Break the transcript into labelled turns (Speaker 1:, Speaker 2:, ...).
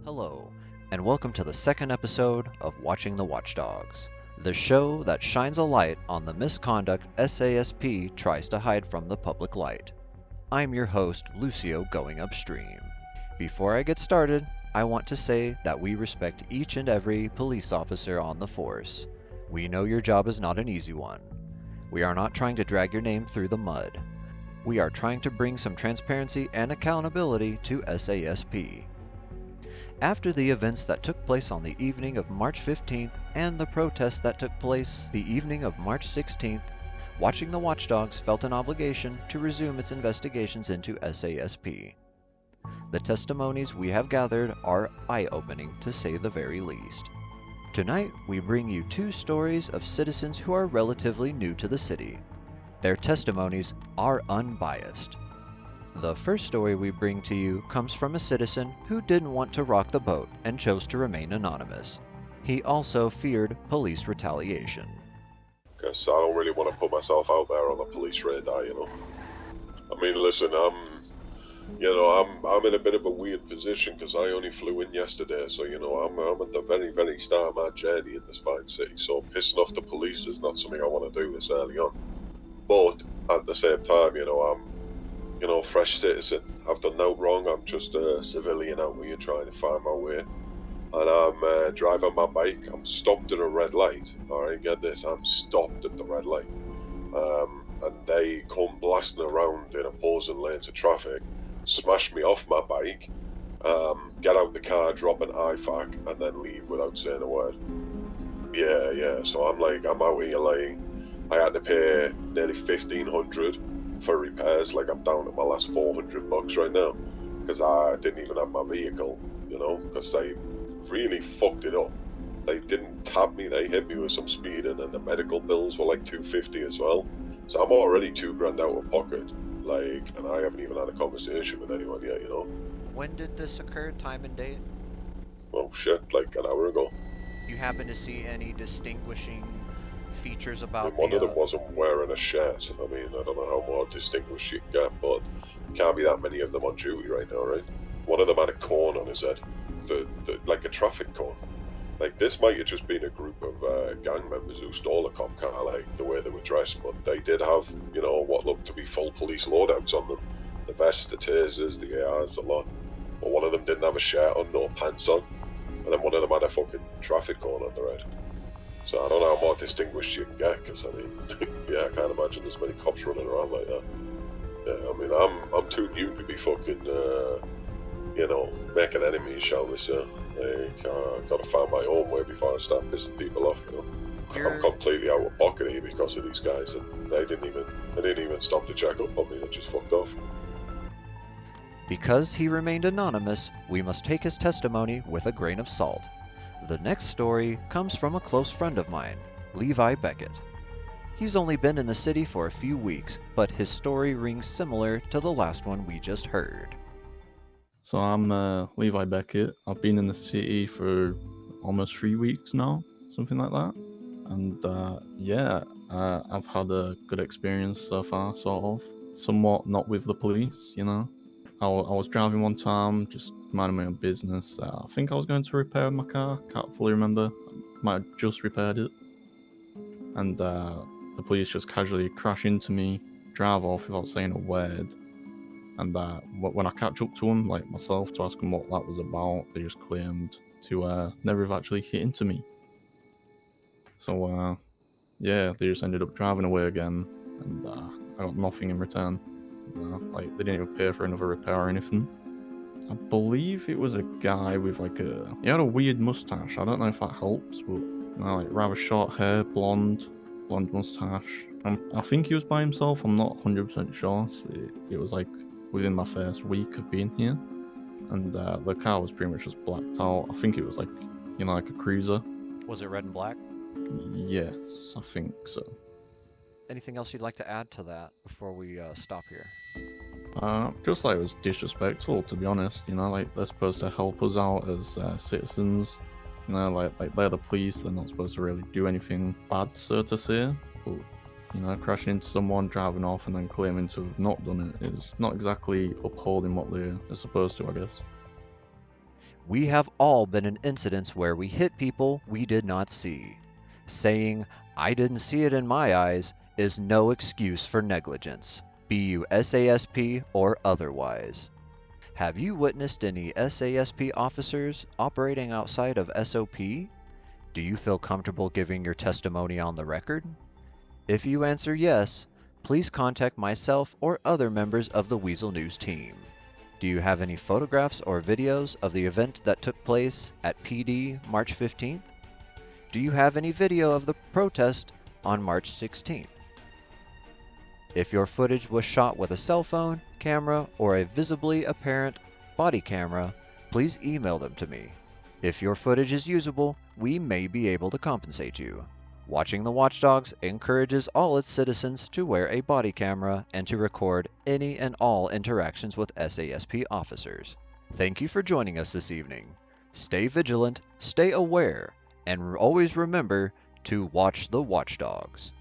Speaker 1: Hello, and welcome to the second episode of Watching the Watchdogs, the show that shines a light on the misconduct SASP tries to hide from the public light. I'm your host, Lucio Going Upstream. Before I get started, I want to say that we respect each and every police officer on the force. We know your job is not an easy one. We are not trying to drag your name through the mud. We are trying to bring some transparency and accountability to SASP. After the events that took place on the evening of March 15th and the protests that took place the evening of March 16th, Watching the Watchdogs felt an obligation to resume its investigations into SASP. The testimonies we have gathered are eye-opening to say the very least. Tonight, we bring you two stories of citizens who are relatively new to the city. Their testimonies are unbiased. The first story we bring to you comes from a citizen who didn't want to rock the boat and chose to remain anonymous. He also feared police retaliation.
Speaker 2: Guess I don't really want to put myself out there on the police radar. I mean, listen, I'm in a bit of a weird position because I only flew in yesterday, so I'm at the very, very start of my journey in this fine city. So pissing off the police is not something I want to do this early on. But at the same time, I'm fresh citizen. I've done no wrong. I'm just a civilian out here trying to find my way. And I'm driving my bike. I'm stopped at a red light. Alright, get this. I'm stopped at the red light. And they come blasting around in opposing lanes of traffic, smash me off my bike, get out the car, drop an IFAC, and then leave without saying a word. Yeah. So I'm out here like, I had to pay nearly $1,500 for repairs. Like, I'm down to my last $400 right now because I didn't even have my vehicle, because they really fucked it up. They didn't tap me, they hit me with some speed, and then the medical bills were like $250 as well. So I'm already $2,000 out of pocket, and I haven't even had a conversation with anyone yet.
Speaker 1: When did this occur, time and date?
Speaker 2: Oh shit, like an hour ago.
Speaker 1: You happen to see any distinguishing features
Speaker 2: I
Speaker 1: about
Speaker 2: mean, one of them wasn't wearing a shirt. I mean, I don't know how more distinguished you can get, but can't be that many of them on duty right now, right? One of them had a cone on his head, like a traffic cone. Like, this might have just been a group of gang members who stole a cop car, like the way they were dressed, but they did have, what looked to be full police loadouts on them. The vests, the tasers, the ARs, a lot. But one of them didn't have a shirt on, no pants on, and then one of them had a fucking traffic cone on their head. So I don't know how more distinguished you can get, because I mean, yeah, I can't imagine there's many cops running around like that. Yeah, I mean, I'm too new to be fucking, making enemies, shall we say. Gotta find my own way before I start pissing people off, I'm completely out of pocket here because of these guys, and they didn't even stop to check up on me. They just fucked off.
Speaker 1: Because he remained anonymous, we must take his testimony with a grain of salt. The next story comes from a close friend of mine, Levi Beckett. He's only been in the city for a few weeks, but his story rings similar to the last one we just heard.
Speaker 3: So I'm Levi Beckett. I've been in the city for almost 3 weeks now, something like that. And I've had a good experience so far, sort of. Somewhat not with the police, I was driving one time, just minding my own business. I think I was going to repair my car, can't fully remember. Might have just repaired it. And the police just casually crash into me, drive off without saying a word. And when I catch up to them, like myself, to ask them what that was about, they just claimed to never have actually hit into me. So, they just ended up driving away again, and I got nothing in return. They didn't even pay for another repair or anything. I believe it was a guy with he had a weird mustache. I don't know if that helps, but rather short hair, blonde mustache. I think he was by himself. I'm not 100% sure. So it was within my first week of being here, and the car was pretty much just blacked out. I think it was like a cruiser.
Speaker 1: Was it red and black?
Speaker 3: Yes, I think so.
Speaker 1: Anything else you'd like to add to that before we stop here?
Speaker 3: Just it was disrespectful, to be honest. They're supposed to help us out as citizens. They're the police. They're not supposed to really do anything bad, so to say. But crashing into someone, driving off, and then claiming to have not done it is not exactly upholding what they're supposed to, I guess.
Speaker 1: We have all been in incidents where we hit people we did not see. Saying, "I didn't see it in my eyes," is no excuse for negligence, be you SASP or otherwise. Have you witnessed any SASP officers operating outside of SOP? Do you feel comfortable giving your testimony on the record? If you answer yes, please contact myself or other members of the Weasel News team. Do you have any photographs or videos of the event that took place at PD March 15th? Do you have any video of the protest on March 16th? If your footage was shot with a cell phone, camera, or a visibly apparent body camera, please email them to me. If your footage is usable, we may be able to compensate you. Watching the Watchdogs encourages all its citizens to wear a body camera and to record any and all interactions with SASP officers. Thank you for joining us this evening. Stay vigilant, stay aware, and always remember to watch the Watchdogs.